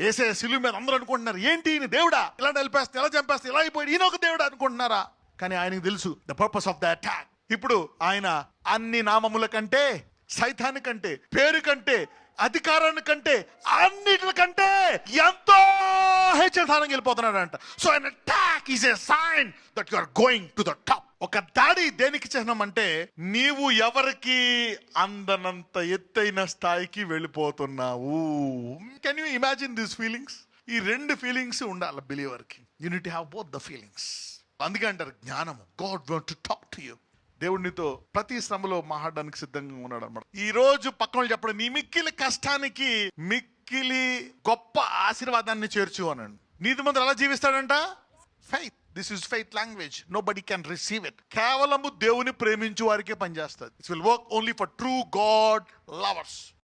ఏసే సిలువ మీద అందరూ అనుకుంటున్నారు, ఏంటి ఈయన దేవుడా, ఇలా నిలిపేస్తే, ఇలా చంపేస్తే, ఇలా అయిపోయి ఈయన ఒక దేవుడా అనుకుంటున్నారా? కానీ ఆయనకు తెలుసు the purpose of the attack. ఇప్పుడు ఆయన అన్ని నామముల కంటే, సైతాన్ని కంటే, పేరు కంటే, అధికారాన్ని కంటే, అన్నిటికంటే ఎంతో హెచ్చరితానికి వెళ్ళిపోతున్నాడంట. So an attack is a sign that you are going to the top. ఒక దాడి దేనికి చిహ్నం అంటే, నీవు ఎవరికి అందనంత ఎత్తైన స్థాయికి వెళ్ళిపోతున్నావు. Can you imagine this feelings? ఈ రెండు ఫీలింగ్స్ ఉండాలి బిలీవర్ కి. You need to have both the feelings. అందుకే అంటారు జ్ఞానము. God want to talk to you. దేవుడు నీతో ప్రతి శ్రమలో మాట్లాడడానికి సిద్ధంగా ఉన్నాడు అనమాట. ఈ రోజు పక్కన చెప్పడం, నీ మిక్కిలి కష్టానికి మిక్కిలి గొప్ప ఆశీర్వాదాన్ని చేర్చు అనండి. నీతిమంతుడు ఎలా జీవిస్తాడంట? Faith. This is faith language. Nobody can receive it. కేవలము దేవుని ప్రేమించు వారికే పనిచేస్తుంది. It's will work only for true God lovers.